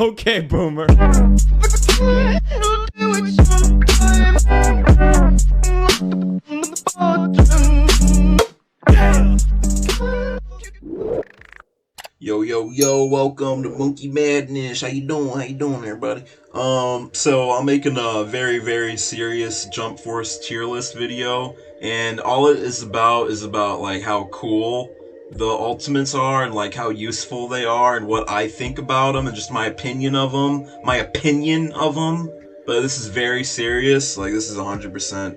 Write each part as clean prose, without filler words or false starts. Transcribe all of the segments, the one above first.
Okay, boomer. Yo, yo, yo, welcome to Monkey Madness. How you doing? How you doing, everybody? So I'm making a very, very serious Jump Force tier list video, and all it is about like how cool the ultimates are and like how useful they are and what I think about them and just my opinion of them. But this is very serious. Like, this is 100%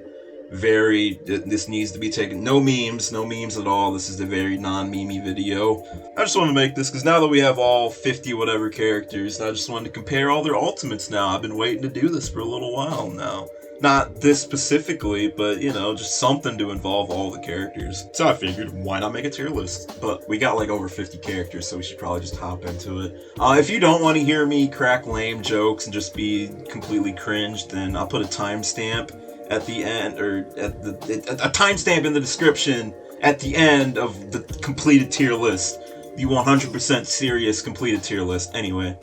this needs to be taken. No memes at all. This is a very non-memey video. I just want to make this because now that we have all 50 whatever characters, I just wanted to compare all their ultimates now. I've been waiting to do this for a little while now. Not this specifically, but, you know, just something to involve all the characters. So I figured, why not make a tier list? But we got like over 50 characters, so we should probably just hop into it. If you don't want to hear me crack lame jokes and just be completely cringed, then I'll put a timestamp at the end, or a timestamp in the description at the end of the completed tier list. The 100% serious completed tier list. Anyway.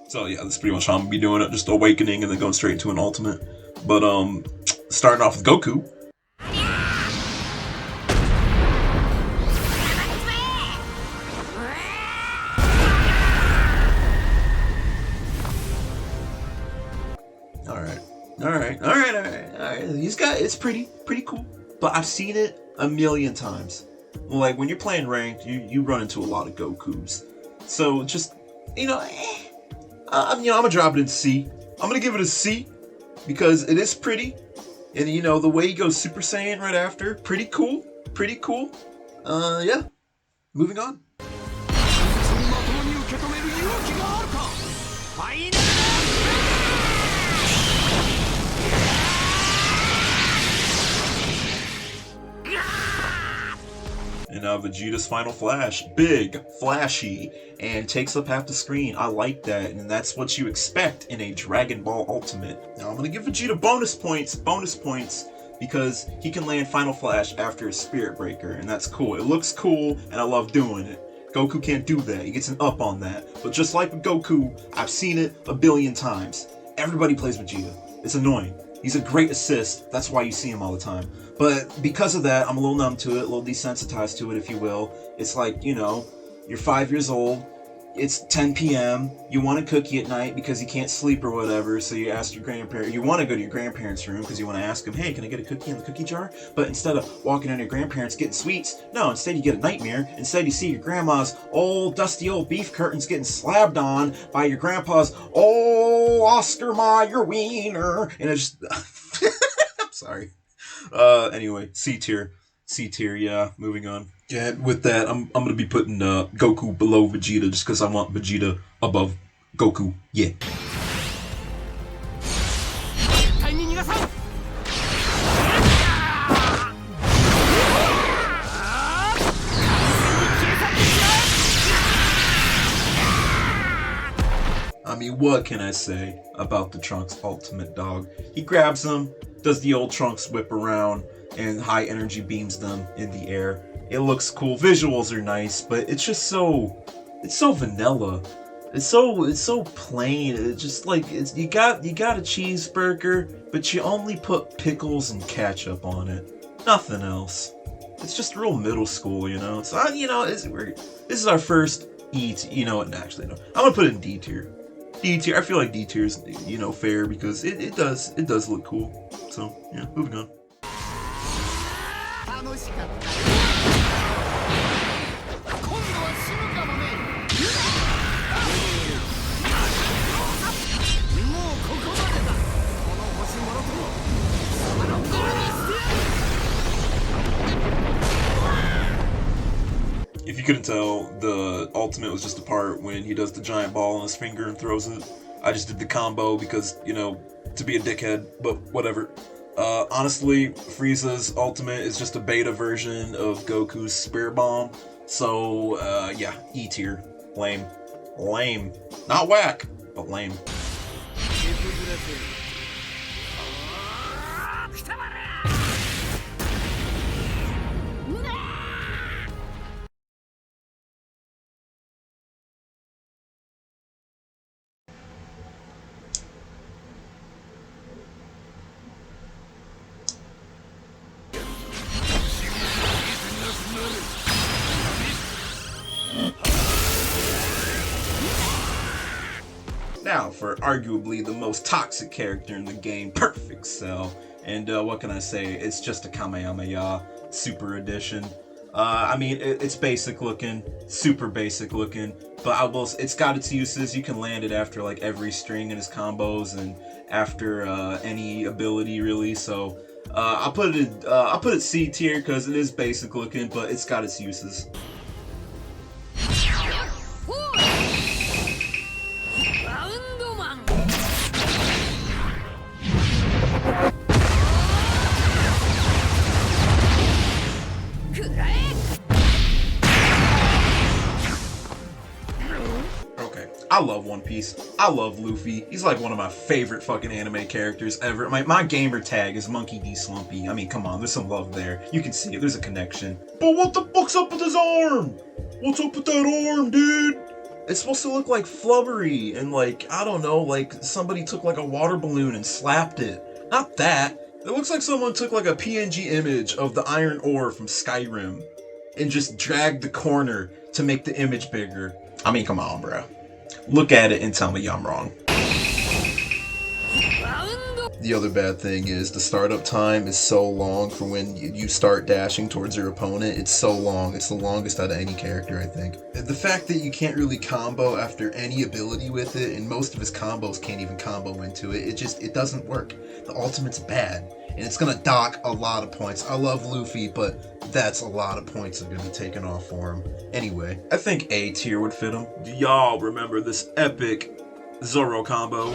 So yeah, that's pretty much how I'm gonna be doing it. Just awakening and then going straight into an ultimate. But starting off with Goku. Alright. It's pretty cool. But I've seen it a million times. Like, when you're playing ranked, you run into a lot of Gokus. So just, I'm gonna drop it in C. I'm gonna give it a C because it is pretty, and the way he goes Super Saiyan right after, pretty cool. Yeah. Moving on. And now Vegeta's Final Flash. Big, flashy, and takes up half the screen. I like that, and that's what you expect in a Dragon Ball Ultimate. Now I'm gonna give Vegeta bonus points, because he can land Final Flash after a Spirit Breaker, and that's cool. It looks cool, and I love doing it. Goku can't do that. He gets an up on that. But just like with Goku, I've seen it a billion times. Everybody plays Vegeta. It's annoying. He's a great assist. That's why you see him all the time. But because of that, I'm a little numb to it, a little desensitized to it, if you will. It's like, you're 5 years old, it's 10 p.m., you want a cookie at night because you can't sleep or whatever, so you ask your grandparents, you want to go to your grandparents' room because you want to ask them, hey, can I get a cookie in the cookie jar? But instead of walking on your grandparents getting sweets, no, instead you get a nightmare. Instead you see your grandma's old, dusty old beef curtains getting slabbed on by your grandpa's, oh, Oscar Mayer wiener, and it's just, I'm sorry. Anyway, C tier, yeah, moving on. Yeah, with that, I'm gonna be putting Goku below Vegeta just because I want Vegeta above Goku. Yeah. I mean, what can I say about the Trunks ultimate, dog? He grabs him, does the old Trunks whip around, and high energy beams them in the air. It looks cool. Visuals are nice, but it's just it's so vanilla. It's so plain. It's just like you got a cheeseburger, but you only put pickles and ketchup on it. Nothing else. It's just real middle school, So this is our first E. Actually no. I'm gonna put it in D tier. D tier. I feel like D tier is fair because it does look cool. So yeah, moving on. If you couldn't tell, the ultimate was just a part when he does the giant ball on his finger and throws it. I just did the combo because, to be a dickhead, but whatever. Honestly, Frieza's ultimate is just a beta version of Goku's Spirit Bomb. So, yeah, E tier. Lame. Not whack, but lame. Now for arguably the most toxic character in the game, Perfect Cell. And what can I say? It's just a Kamehameha Super Edition. I mean, it's basic looking, super basic looking, but it's got its uses. You can land it after like every string in his combos and after any ability really. So I'll put it C tier because it is basic looking, but it's got its uses. I love One Piece. I love Luffy. He's like one of my favorite fucking anime characters ever. My gamer tag is Monkey D. Slumpy. I mean, come on, there's some love there. You can see it, there's a connection. But what the fuck's up with his arm? What's up with that arm, dude? It's supposed to look like flubbery and like, I don't know, like somebody took like a water balloon and slapped it. Not that. It looks like someone took like a PNG image of the iron ore from Skyrim and just dragged the corner to make the image bigger. I mean, come on, bro. Look at it and tell me I'm wrong. The other bad thing is the startup time is so long for when you start dashing towards your opponent. It's so long. It's the longest out of any character, I think. The fact that you can't really combo after any ability with it, and most of his combos can't even combo into it, it doesn't work. The ultimate's bad, and it's gonna dock a lot of points. I love Luffy, but that's a lot of points that are gonna be taken off for him. Anyway, I think A tier would fit him. Do y'all remember this epic Zorro combo?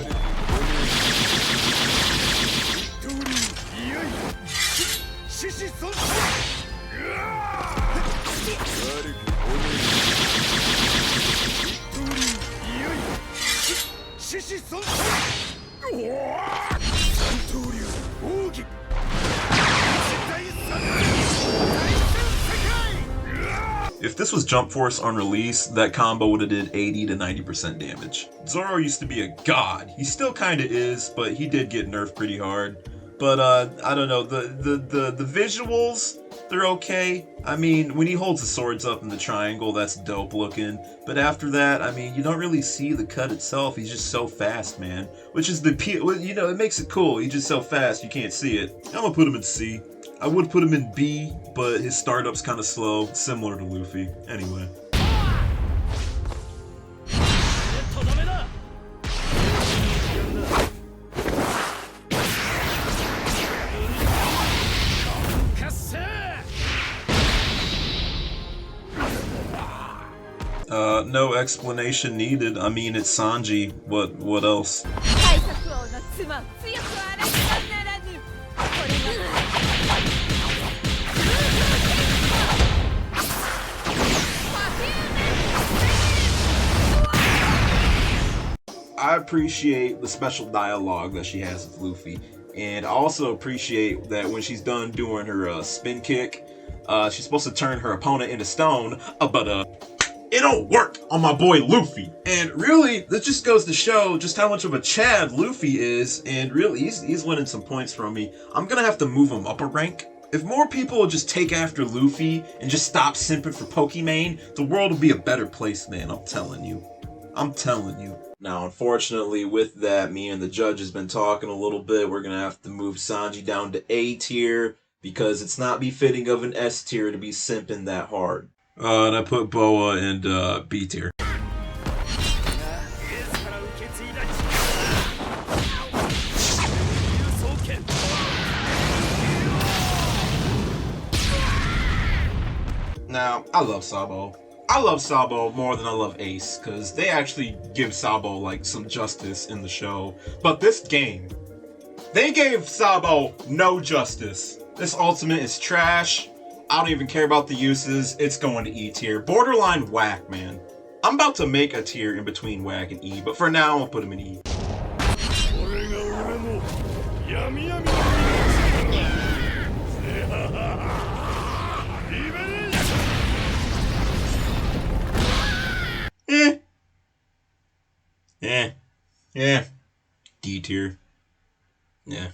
If this was Jump Force on release, that combo would have did 80 to 90% damage. Zorro used to be a god. He still kinda is, but he did get nerfed pretty hard. But I don't know, the visuals, they're okay. I mean, when he holds the swords up in the triangle, that's dope looking. But after that, I mean, you don't really see the cut itself. He's just so fast, man. Which is it makes it cool. He's just so fast, you can't see it. I'm gonna put him in C. I would put him in B, but his startup's kind of slow, similar to Luffy. Anyway. No explanation needed. I mean, it's Sanji. What else? I appreciate the special dialogue that she has with Luffy, and I also appreciate that when she's done doing her spin kick, she's supposed to turn her opponent into stone, but it don't work on my boy Luffy. And really, that just goes to show just how much of a Chad Luffy is, and really, he's winning some points from me. I'm gonna have to move him up a rank. If more people would just take after Luffy and just stop simping for Pokimane, the world would be a better place, man. I'm telling you. I'm telling you. Now, unfortunately, with that, me and the judge has been talking a little bit. We're gonna have to move Sanji down to A tier because it's not befitting of an S tier to be simping that hard. And I put Boa in B tier. Now, I love Sabo. I love Sabo more than I love Ace, because they actually give Sabo, like, some justice in the show. But this game, they gave Sabo no justice. This ultimate is trash. I don't even care about the uses. It's going to E tier. Borderline whack, man. I'm about to make a tier in between whack and E, but for now, I'm gonna put him in E. Yeah. D tier. Yeah.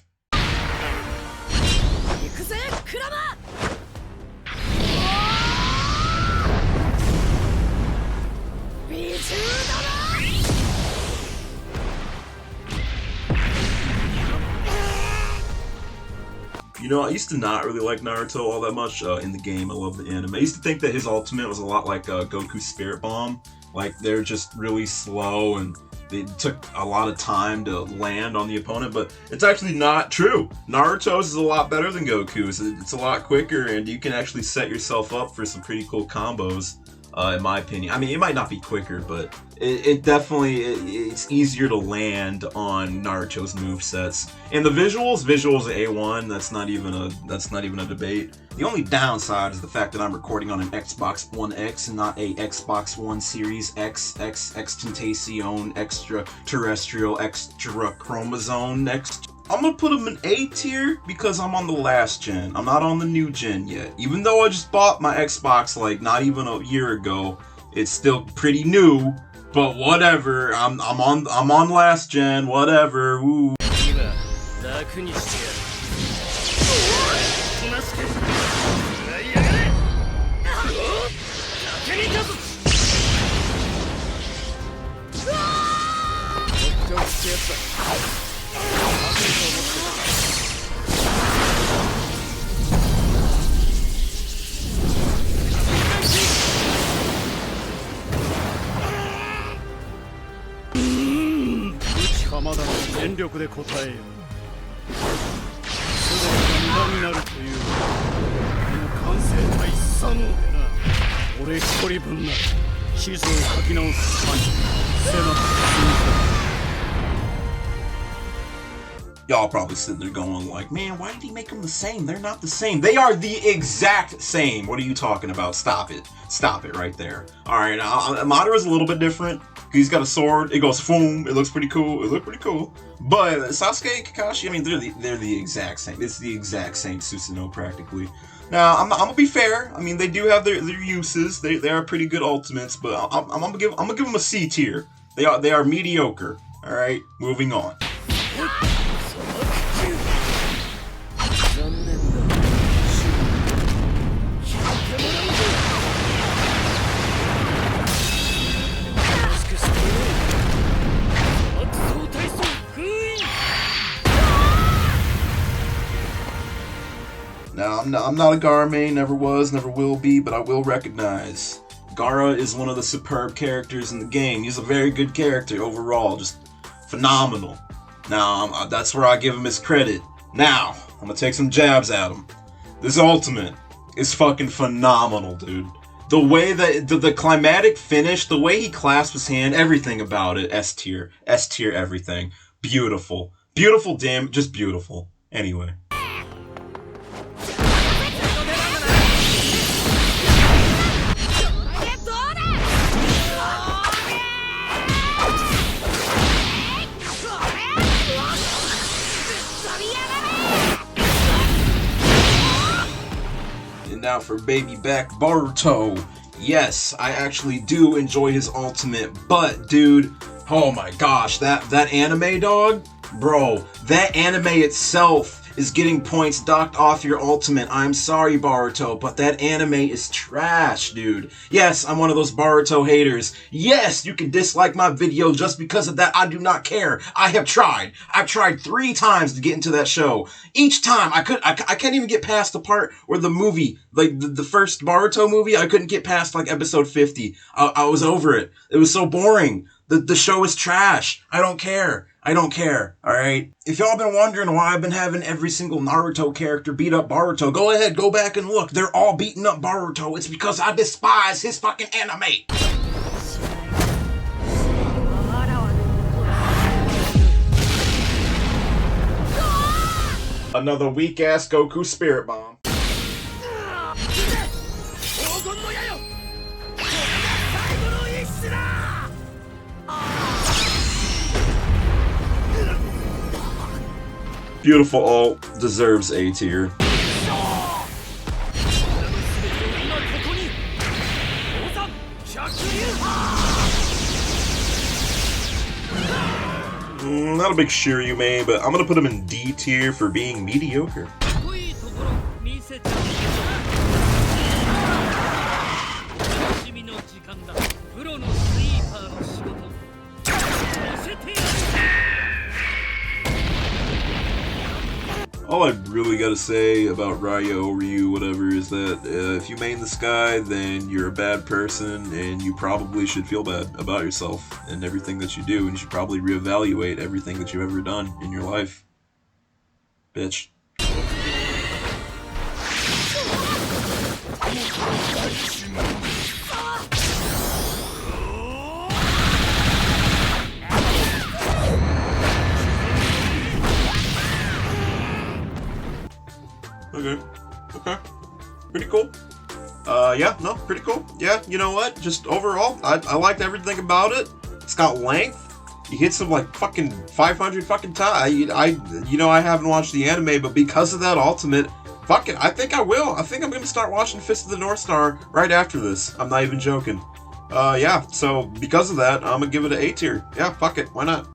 You know, I used to not really like Naruto all that much in the game. I love the anime. I used to think that his ultimate was a lot like Goku's Spirit Bomb. Like, they're just really slow and they took a lot of time to land on the opponent, but it's actually not true. Naruto's is a lot better than Goku's. It's a lot quicker, and you can actually set yourself up for some pretty cool combos, in my opinion. I mean, it might not be quicker, but it definitely, it's easier to land on Naruto's movesets. And the visuals A1, that's not even a debate. The only downside is the fact that I'm recording on an Xbox One X and not a Xbox One Series X, Extentacion, Extraterrestrial, Extra Chromosome, I'm gonna put him in A tier because I'm on the last gen. I'm not on the new gen yet. Even though I just bought my Xbox like not even a year ago, it's still pretty new. But whatever, I'm on last gen. Whatever. Ooh. Y'all probably sitting there going like, man, why did he make them the same? They're not the same. They are the exact same. What are you talking about? Stop it. Stop it right there. All right, Madara's a little bit different. He's got a sword. It goes boom. It looks pretty cool. It looked pretty cool. But Sasuke and Kakashi, I mean, they're the exact same. It's the exact same Susanoo practically. Now, I'm gonna be fair. I mean, they do have their uses. They are pretty good ultimates, but I'm gonna give them a C tier. They are mediocre. All right, moving on. Now, I'm not a Gaara main, never was, never will be, but I will recognize Gaara is one of the superb characters in the game. He's a very good character overall, just phenomenal. Now, that's where I give him his credit. Now, I'm gonna take some jabs at him. This ultimate is fucking phenomenal, dude. The way that the climatic finish, the way he clasps his hand, everything about it, S tier, everything. Beautiful. Beautiful, damn, just beautiful. Anyway. Now for baby back Boruto. Yes, I actually do enjoy his ultimate, but dude, oh my gosh, that anime dog, bro, that anime itself is getting points docked off your ultimate. I'm sorry, Boruto, but that anime is trash, dude. Yes, I'm one of those Boruto haters. Yes, you can dislike my video just because of that. I do not care. I have tried. I've tried 3 times to get into that show. Each time, I can't even get past the part where the movie, like the first Boruto movie, I couldn't get past like episode 50. I was over it. It was so boring. The show is trash. I don't care. I don't care, alright? If y'all been wondering why I've been having every single Naruto character beat up Boruto, go ahead, go back and look. They're all beating up Boruto. It's because I despise his fucking anime. Another weak-ass Goku Spirit Bomb. Beautiful ult, deserves A tier. Not a big Shiryu main, but I'm gonna put him in D tier for being mediocre. All I really gotta say about Ryo or Ryu, whatever, is that if you main this guy, then you're a bad person, and you probably should feel bad about yourself and everything that you do, and you should probably reevaluate everything that you've ever done in your life. Bitch. Okay. Pretty cool. Yeah, no, pretty cool. Yeah, you know what? Just overall, I liked everything about it. It's got length. He hits him like fucking 500 fucking times. I haven't watched the anime, but because of that ultimate, fuck it, I think I will. I think I'm gonna start watching Fist of the North Star right after this. I'm not even joking. Yeah, so because of that, I'm gonna give it an A tier. Yeah, fuck it, why not?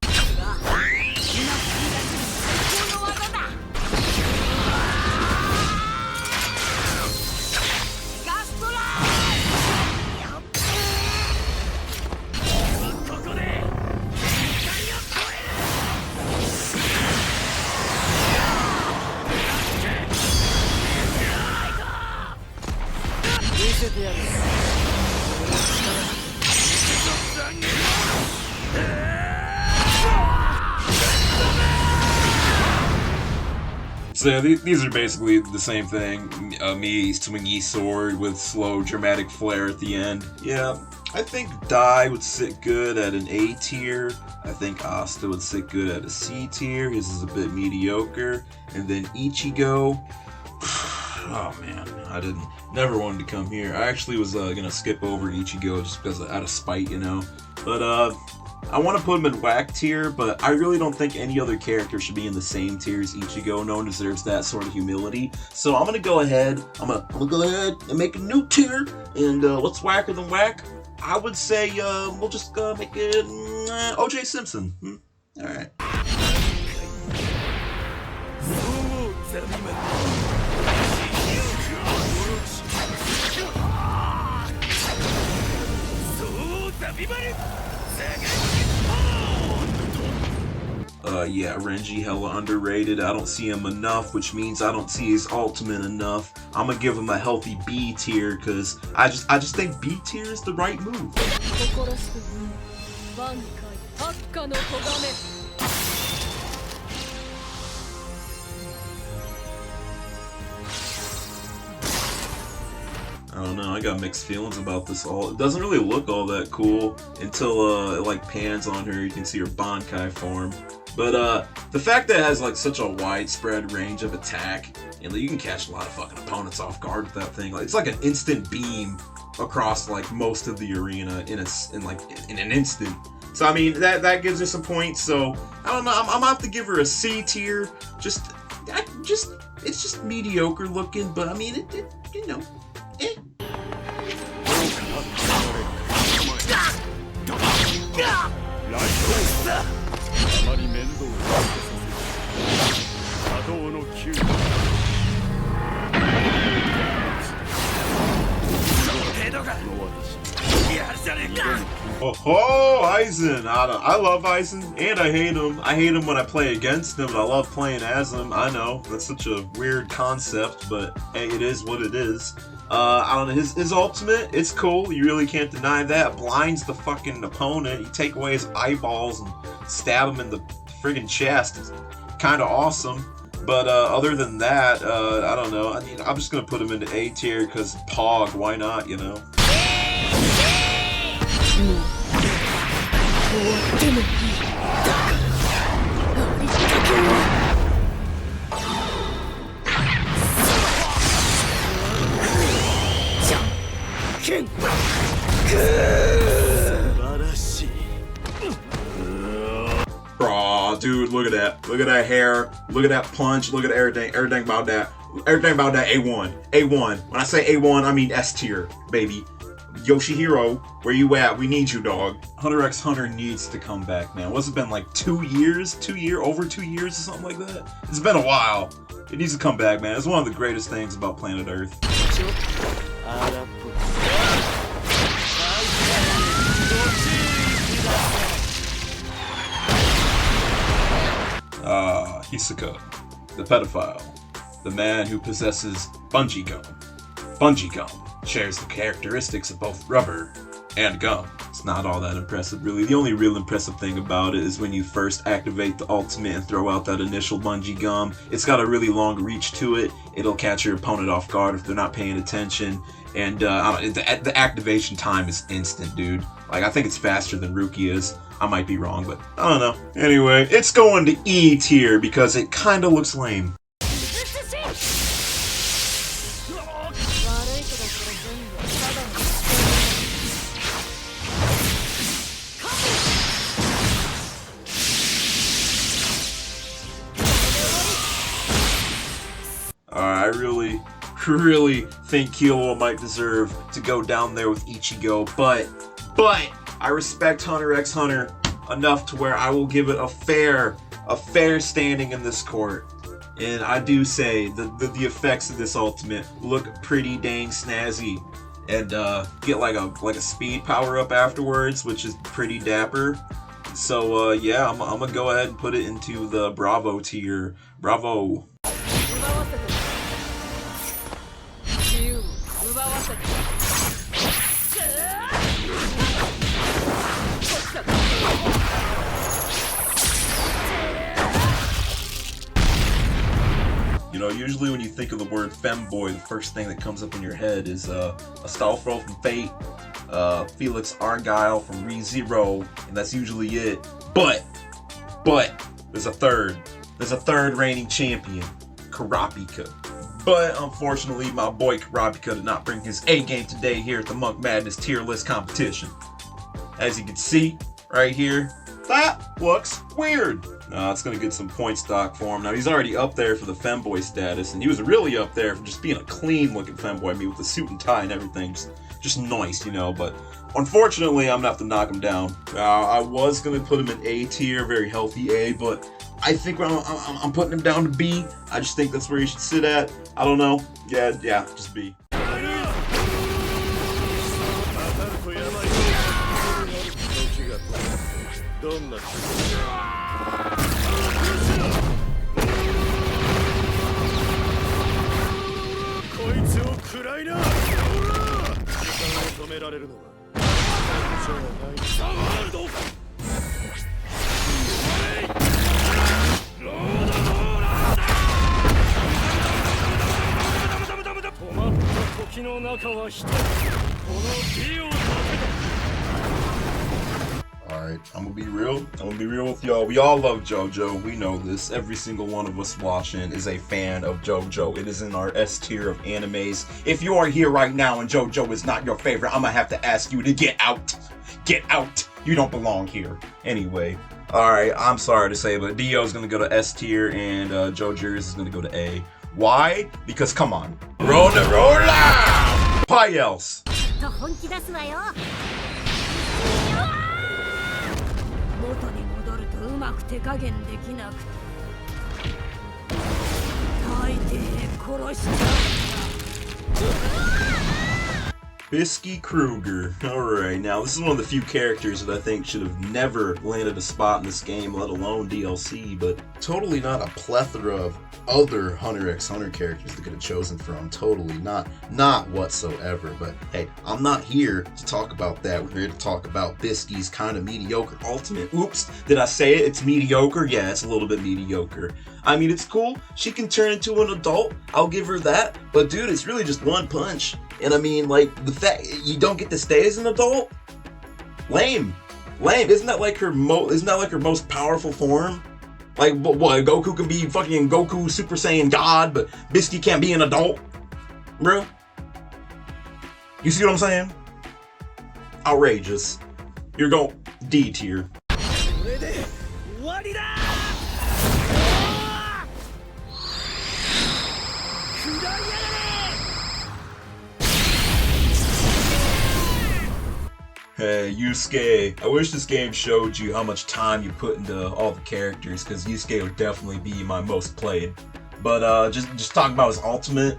So yeah, these are basically the same thing. Me swinging sword with slow dramatic flare at the end. Yeah, I think Dai would sit good at an A tier. I think Asta would sit good at a C tier. His is a bit mediocre. And then Ichigo. Oh man, never wanted to come here. I actually was gonna skip over Ichigo just because out of spite, you know. But I want to put him in whack tier, but I really don't think any other character should be in the same tier as Ichigo. No one deserves that sort of humility. So I'm gonna go ahead. I'm gonna go ahead and make a new tier. And what's whacker than whack? I would say we'll just make it O.J. Simpson. All right. Yeah, Renji hella underrated. I don't see him enough, which means I don't see his ultimate enough. I'm gonna give him a healthy B tier because I just think B tier is the right move. I don't know, I got mixed feelings about this all. It doesn't really look all that cool until it like pans on her. You can see her Bankai form. But the fact that it has like such a widespread range of attack, and you can catch a lot of fucking opponents off guard with that thing. Like it's like an instant beam across like most of the arena in an instant. So I mean that gives her some points. So I don't know. I'm gonna have to give her a C tier. It's just mediocre looking, but I mean it you know. Eh. Oh, Aizen! I love Aizen, and I hate him. I hate him when I play against him, but I love playing as him. I know, that's such a weird concept, but hey, it is what it is. I don't know, his ultimate, it's cool, you really can't deny that. Blinds the fucking opponent, you take away his eyeballs and stab him in the friggin' chest. It's kinda awesome. But other than that, I don't know. I mean, I'm just gonna put him into A tier because Pog, why not, you know? Bro, dude, look at that. Look at that hair. Look at that punch. Look at everything. Everything about that. Everything about that A1. A1. When I say A1, I mean S tier, baby. Yoshihiro, where you at? We need you, dog. Hunter x Hunter needs to come back, man. What's it been, like 2 years? Over 2 years or something like that? It's been a while. It needs to come back, man. It's one of the greatest things about planet Earth. Hisoka, the pedophile. the man who possesses bungee gum. Bungee gum shares the characteristics of both rubber and gum. It's not all that impressive, really. The only real impressive thing about it is when you first activate the ultimate and throw out that initial bungee gum. It's got a really long reach to it. It'll catch your opponent off guard if they're not paying attention. And the activation time is instant, dude. Like, I think it's faster than Rukia's. I might be wrong, but I don't know. Anyway, it's going to E tier because it kind of looks lame. I really think Killua might deserve to go down there with Ichigo, but I respect Hunter x Hunter enough to where I will give it a fair standing in this court. And I do say the effects of this ultimate look pretty dang snazzy, and get like a speed power up afterwards, which is pretty dapper. So yeah, I'm gonna go ahead and put it into the Bravo tier. Bravo. You know, usually when you think of the word femboy, the first thing that comes up in your head is Astolfo from Fate, Felix Argyle from ReZero, and that's usually it. But there's a third reigning champion, Kurapika. But unfortunately, my boy Kurapika did not bring his A game today here at the Monk Madness tier list competition. As you can see right here, that looks weird. It's gonna get some point stock for him. Now, he's already up there for the femboy status, and he was really up there for just being a clean looking femboy. I mean, with the suit and tie and everything, just nice, you know. But unfortunately, I'm gonna have to knock him down. I was gonna put him in A tier, very healthy A, but I think I'm putting him down to B. I just think that's where he should sit at. I don't know. Yeah, just B. Alright, I'm gonna be real with y'all. We all love JoJo. We know this. Every single one of us watching is a fan of JoJo. It is in our S tier of animes. If you are here right now and JoJo is not your favorite, I'm gonna have to ask you to get out. Get out. You don't belong here. Anyway, alright, I'm sorry to say, but Dio is gonna go to S tier and JoJo is gonna go to A. Why? Because come on. Roll! Why else? Bisky Kruger. Alright, now this is one of the few characters that I think should have never landed a spot in this game, let alone DLC, but totally not a plethora of other Hunter x Hunter characters that could have chosen from. Totally not whatsoever. But hey, I'm not here to talk about that. We're here to talk about Bisky's kind of mediocre ultimate. Oops, did I say it? It's mediocre? Yeah, it's a little bit mediocre. I mean, it's cool. She can turn into an adult. I'll give her that. But dude, it's really just one punch. And I mean, like, the fact you don't get to stay as an adult? Lame. Isn't that like her most powerful form? Like, what, Goku can be fucking Goku Super Saiyan God, but Bisky can't be an adult? Bro? You see what I'm saying? Outrageous. You're going D tier. Hey, Yusuke, I wish this game showed you how much time you put into all the characters, because Yusuke would definitely be my most played. But just talking about his ultimate,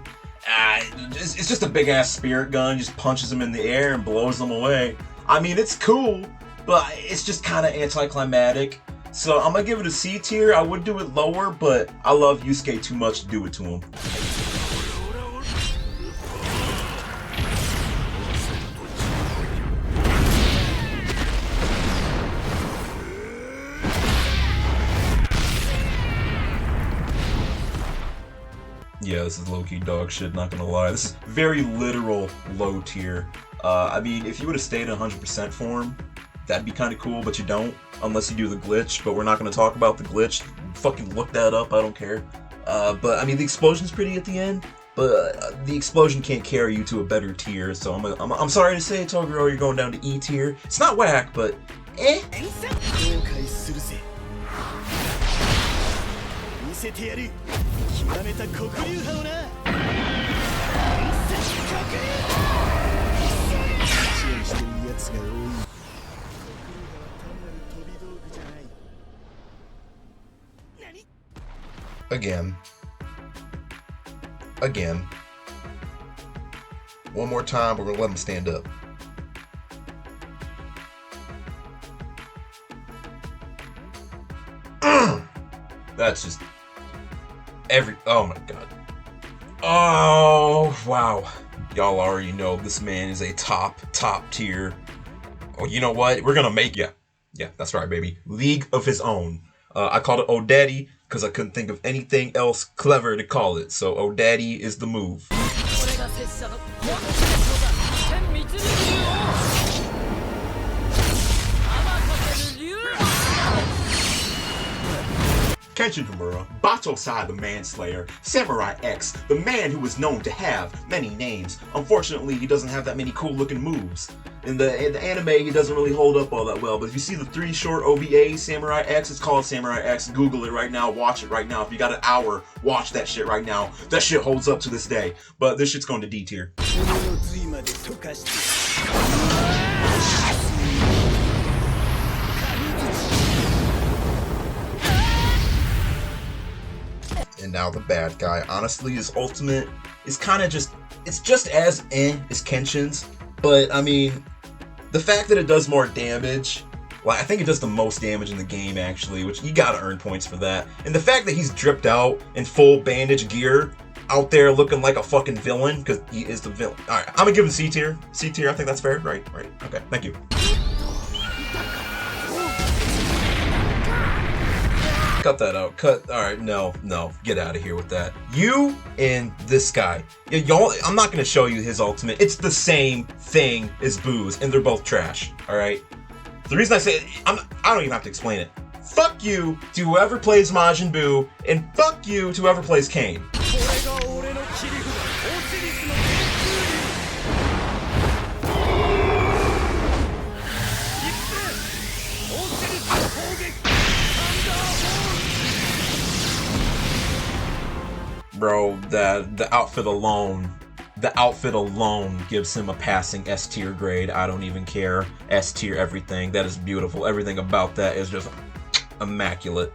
it's just a big-ass spirit gun, just punches him in the air and blows them away. I mean, it's cool, but it's just kind of anticlimactic. So I'm gonna give it a C tier. I would do it lower, but I love Yusuke too much to do it to him. Yeah, this is low-key dog shit, not gonna lie. This is very literal low tier. I mean, if you would have stayed in 100% form, that'd be kind of cool, but you don't, unless you do the glitch, but we're not gonna talk about the glitch. Fucking look that up, I don't care. But, I mean, the explosion's pretty at the end, but the explosion can't carry you to a better tier, so I'm sorry to say, Toguro, you're going down to E tier. It's not whack, but eh. Again. One more time, we're gonna let him stand up. That's just oh my god. Oh, wow. Y'all already know this man is a top tier. Oh, you know what? We're gonna make, yeah, that's right, baby. League of his own. I called it Oh Daddy because I couldn't think of anything else clever to call it. So Oh Daddy is the move. Kenshin Himura, Bato-sai the Manslayer, Samurai X, the man who is known to have many names. Unfortunately, he doesn't have that many cool looking moves. In the anime, he doesn't really hold up all that well, but if you see the 3 short OVAs, Samurai X, it's called Samurai X. Google it right now, watch it right now. If you got an hour, watch that shit right now. That shit holds up to this day. But this shit's going to D tier. And now the bad guy. Honestly, his ultimate is kind of just, it's just as as Kenshin's, but I mean, the fact that it does more damage, well, I think it does the most damage in the game actually, which you gotta earn points for that. And the fact that he's dripped out in full bandage gear, out there looking like a fucking villain, because he is the villain. Alright, I'm gonna give him C tier. C tier, I think that's fair, right? Okay, thank you. Cut that out. Alright, no. Get out of here with that. You and this guy. Y'all, I'm not gonna show you his ultimate. It's the same thing as Boo's, and they're both trash. Alright? The reason I say it, I don't even have to explain it. Fuck you to whoever plays Majin Buu, and fuck you to whoever plays Kane. Bro, the outfit alone gives him a passing S tier grade. I don't even care. S tier everything. That is beautiful. Everything about that is just immaculate.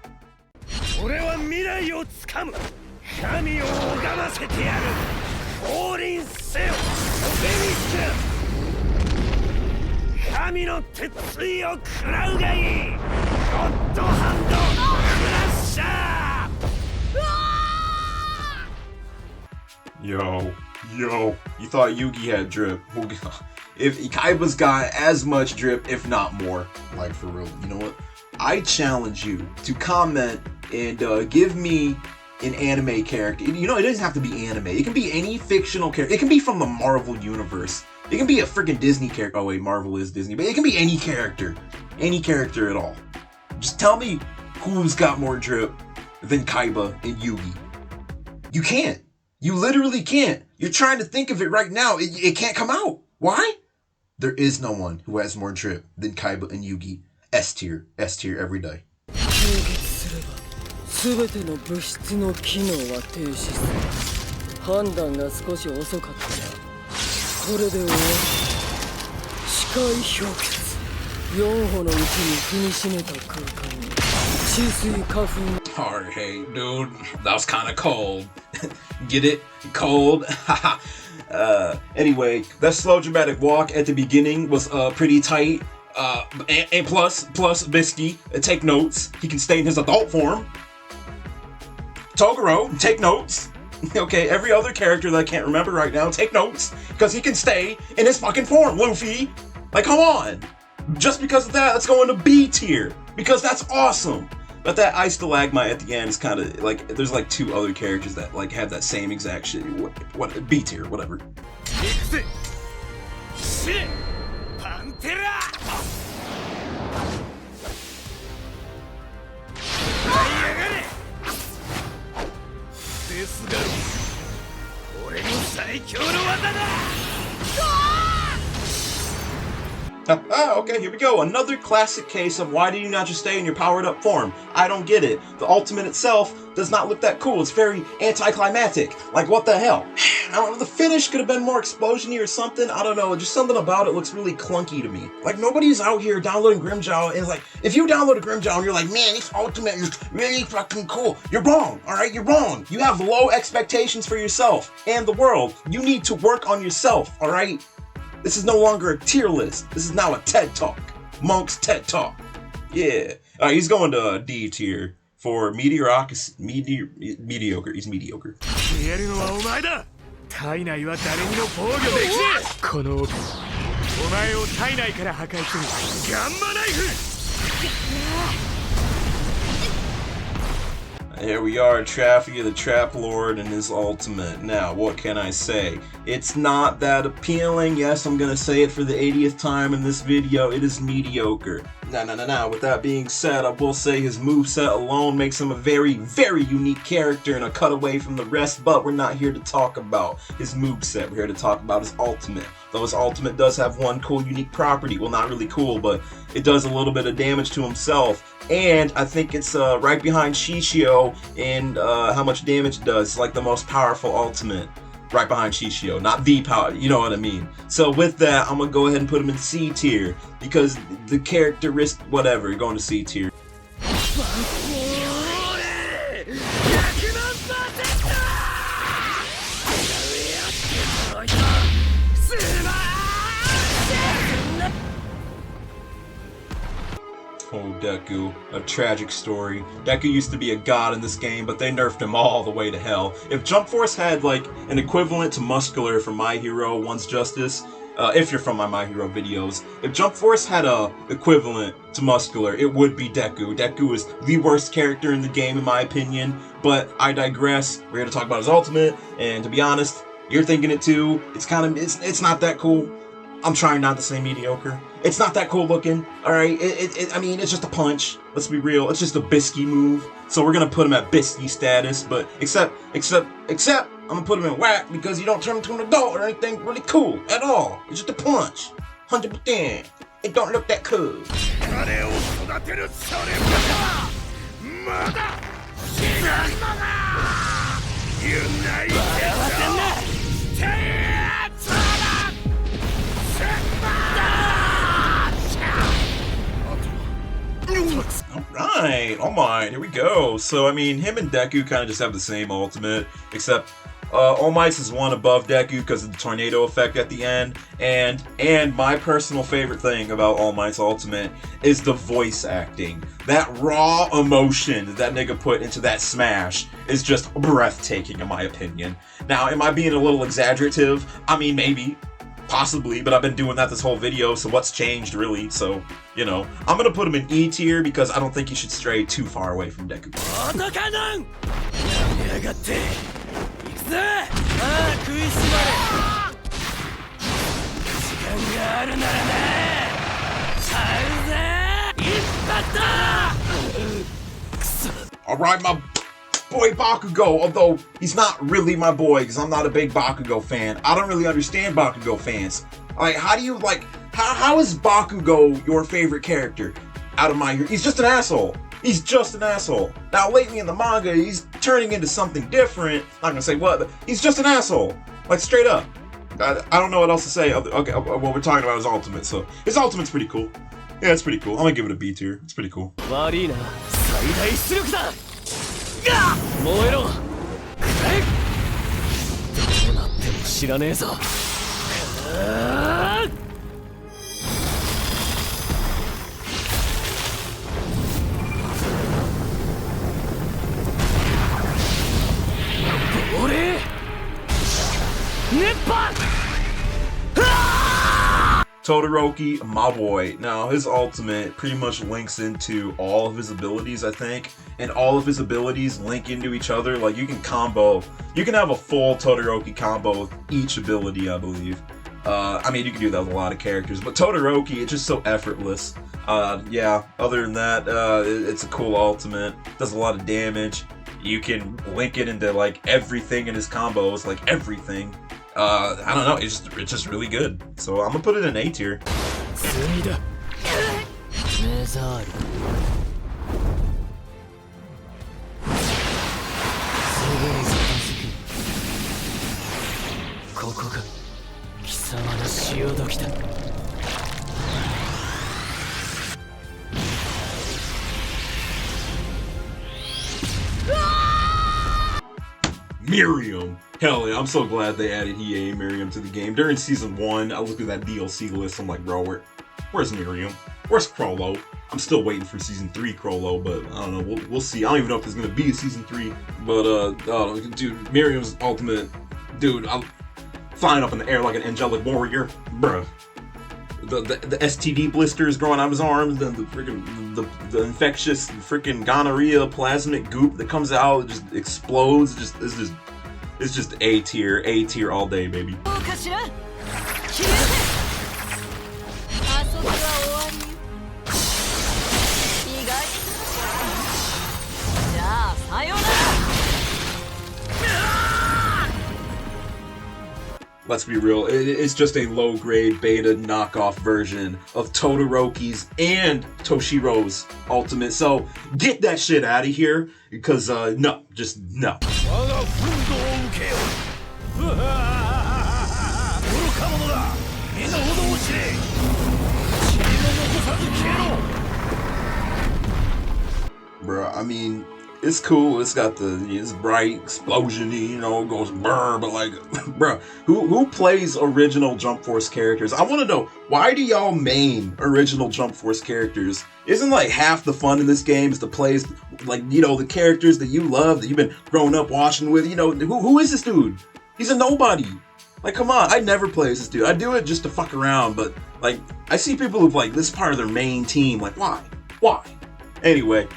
Yo, you thought Yugi had drip. If Kaiba's got as much drip, if not more. Like, for real, you know what? I challenge you to comment and give me an anime character. You know, it doesn't have to be anime. It can be any fictional character. It can be from the Marvel universe. It can be a freaking Disney character. Oh wait, Marvel is Disney. But it can be any character. Any character at all. Just tell me who's got more drip than Kaiba and Yugi. You can't. You literally can't. You're trying to think of it right now. It can't come out. Why? There is no one who has more drip than Kaiba and Yugi. S tier every day. Alright, dude, that was kind of cold. Get it? Cold? Anyway, that slow dramatic walk at the beginning was pretty tight. And plus Bisky, take notes. He can stay in his adult form. Toguro, take notes. Okay, every other character that I can't remember right now, take notes, because he can stay in his fucking form, Luffy. Like, come on. Just because of that, let's go into B tier, because that's awesome. But that ice stalagmite at the end is kind of like, there's like 2 other characters that like have that same exact shit. What B tier, whatever. Okay, here we go. Another classic case of why do you not just stay in your powered up form? I don't get it. The ultimate itself does not look that cool. It's very anticlimactic. Like, what the hell? I don't know, the finish could have been more explosion-y or something. I don't know, just something about it looks really clunky to me. Like, nobody's out here downloading Grimmjow and like, if you download a Grimmjow and you're like, man, this ultimate is really fucking cool. You're wrong, alright? You're wrong. You have low expectations for yourself and the world. You need to work on yourself, alright? This is no longer a tier list. This is now a TED Talk. Monk's TED Talk. Yeah. He's going to D tier for mediocre. He's mediocre. Here we are, Traffy the Trap Lord and his ultimate. Now, what can I say? It's not that appealing. Yes, I'm gonna say it for the 80th time in this video. It is mediocre. Now, with that being said, I will say his moveset alone makes him a very, very unique character and a cutaway from the rest, but we're not here to talk about his moveset. We're here to talk about his ultimate. Though his ultimate does have one cool, unique property. Well, not really cool, but it does a little bit of damage to himself. And I think it's right behind Shishio in how much damage it does. It's like the most powerful ultimate. Right behind Shishio, not the power, you know what I mean. So with that, I'm gonna go ahead and put him in C tier because the characteristic, whatever, going to C tier. Oh, Deku, a tragic story. Deku used to be a god in this game, but they nerfed him all the way to hell. If Jump Force had like an equivalent to Muscular from My Hero One's Justice, if you're from my My Hero videos, if Jump Force had a equivalent to Muscular, it would be Deku. Deku is the worst character in the game in my opinion, but I digress. We're here to talk about his ultimate, and to be honest, you're thinking it too. It's kind of, it's not that cool. I'm trying not to say mediocre. It's not that cool looking, alright? I mean, it's just a punch. Let's be real. It's just a Bisky move. So we're gonna put him at Bisky status, but except, I'm gonna put him in whack because you don't turn into an adult or anything really cool at all. It's just a punch. 100%. It don't look that cool. Alright, oh my, here we go. So, I mean, him and Deku kind of just have the same ultimate, except All Might's is one above Deku because of the tornado effect at the end, and my personal favorite thing about All Might's ultimate is the voice acting. That raw emotion that nigga put into that smash is just breathtaking in my opinion. Now, am I being a little exaggerative? I mean, maybe. Possibly, but I've been doing that this whole video, so what's changed really? So, you know, I'm gonna put him in E tier because I don't think he should stray too far away from Deku. Alright, my boy Bakugo, although he's not really my boy because I'm not a big Bakugo fan. I don't really understand Bakugo fans. Like, how do you, like, how is Bakugo your favorite character out of My Hero? He's just an asshole. He's just an asshole. Now, lately in the manga, he's turning into something different. I'm not gonna say what, but he's just an asshole. Like, straight up. I don't know what else to say. Okay, well, we're talking about his ultimate, so his ultimate's pretty cool. Yeah, it's pretty cool. I'm gonna give it a B tier. It's pretty cool. Todoroki, my boy. Now, his ultimate pretty much links into all of his abilities, I think. And all of his abilities link into each other. Like, you can combo. You can have a full Todoroki combo with each ability, I believe. I mean, you can do that with a lot of characters. But Todoroki, it's just so effortless. Yeah, other than that, it's a cool ultimate. Does a lot of damage. You can link it into, like, everything in his combos. Like, everything. I don't know, it's just really good. So I'm gonna put it in A tier. Miriam. Hell yeah, I'm so glad they added Hiei and Miriam to the game. During Season 1, I looked at that DLC list, I'm like, bro, where's Miriam? Where's Crollo? I'm still waiting for Season 3 Crollo, but I don't know, we'll see. I don't even know if there's gonna be a Season 3, but, dude, Miriam's ultimate, dude, I'm flying up in the air like an angelic warrior, bruh. The STD blisters growing out of his arms, the freaking the infectious freaking gonorrhea plasmic goop that comes out, it just explodes. It's just A tier all day, baby. Let's be real, it's just a low-grade beta knockoff version of Todoroki's and Toshiro's ultimate. So get that shit out of here, because no, just no. Bruh, I mean, it's cool. It's got it's bright, explosion-y, you know, it goes brr, but like, bruh, who plays original Jump Force characters? I want to know, why do y'all main original Jump Force characters? Isn't like half the fun in this game is to play, like, you know, the characters that you love, that you've been growing up watching with, you know, who is this dude? He's a nobody. Like, come on, I never play as this dude. I do it just to fuck around, but, like, I see people who've, like, this is part of their main team, like, why? Why? Anyway,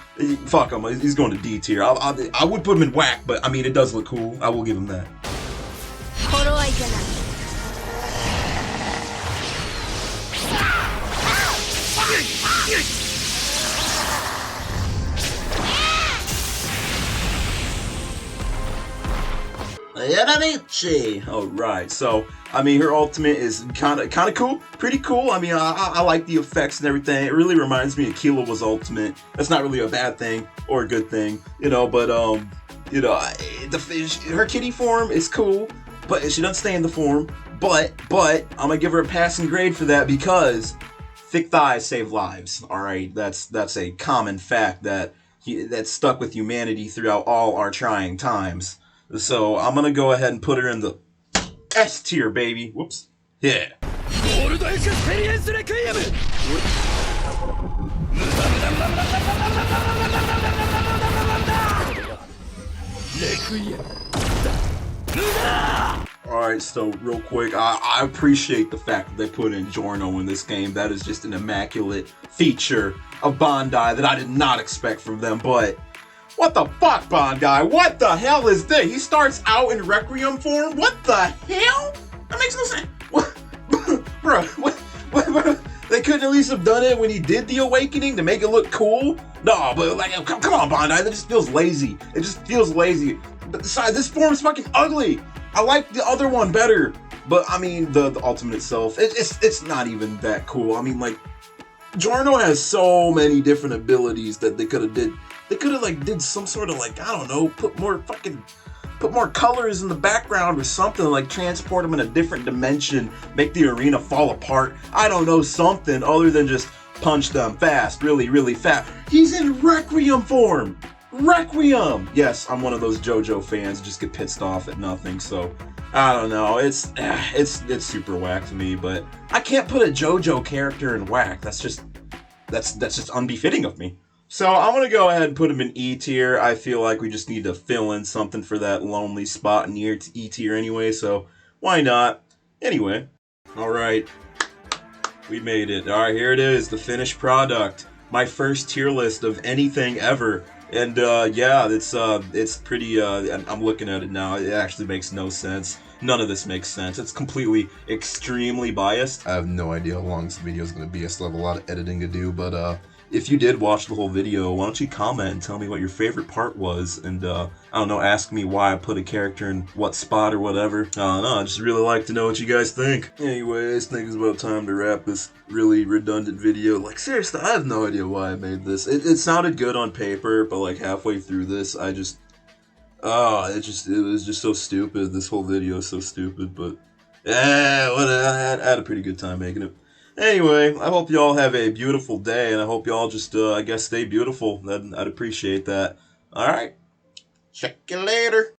fuck him. He's going to D tier. I would put him in whack, but I mean, it does look cool. I will give him that. Alright, so I mean, her ultimate is kind of cool, pretty cool. I mean, I like the effects and everything. It really reminds me of Killua's ultimate. That's not really a bad thing or a good thing, you know. But you know, her kitty form is cool, but she doesn't stay in the form. But I'm gonna give her a passing grade for that, because thick thighs save lives. All right, that's a common fact that stuck with humanity throughout all our trying times. So I'm gonna go ahead and put her in the S tier, baby. Whoops. Yeah. Alright, so real quick, I appreciate the fact that they put in Giorno in this game. That is just an immaculate feature of Bandai that I did not expect from them, but what the fuck, Bandai? What the hell is this? He starts out in Requiem form? What the hell? That makes no sense. What? Bro, what? They couldn't at least have done it when he did the awakening to make it look cool? No, but like, come on, Bandai. That just feels lazy. It just feels lazy. But besides, this form is fucking ugly. I like the other one better. But I mean, the ultimate itself, it's not even that cool. I mean, like, Giorno has so many different abilities that they could have did. They could have like did some sort of like, I don't know, put more colors in the background or something, like transport them in a different dimension, make the arena fall apart. I don't know, something other than just punch them fast, really, really fast. He's in Requiem form. Requiem. Yes, I'm one of those JoJo fans who just get pissed off at nothing. So I don't know. It's super whack to me, but I can't put a JoJo character in whack. That's just unbefitting of me. So I'm going to go ahead and put him in E tier. I feel like we just need to fill in something for that lonely spot in E tier anyway, so Why not? Anyway, alright, we made it. Alright, here it is, the finished product. My first tier list of anything ever. And yeah, it's pretty I'm looking at it now. It actually makes no sense. None of this makes sense. It's completely extremely biased. I have no idea how long this video is going to be. I still have a lot of editing to do, but if you did watch the whole video, why don't you comment and tell me what your favorite part was, and I don't know, ask me why I put a character in what spot or whatever. I don't know, I just really like to know what you guys think. Anyways, I think it's about time to wrap this really redundant video. Like, seriously, I have no idea why I made this. It sounded good on paper, but like halfway through this, it was just so stupid. This whole video is so stupid, but yeah, I had a pretty good time making it. Anyway, I hope y'all have a beautiful day, and I hope y'all just, I guess, stay beautiful. I'd appreciate that. Alright, check you later.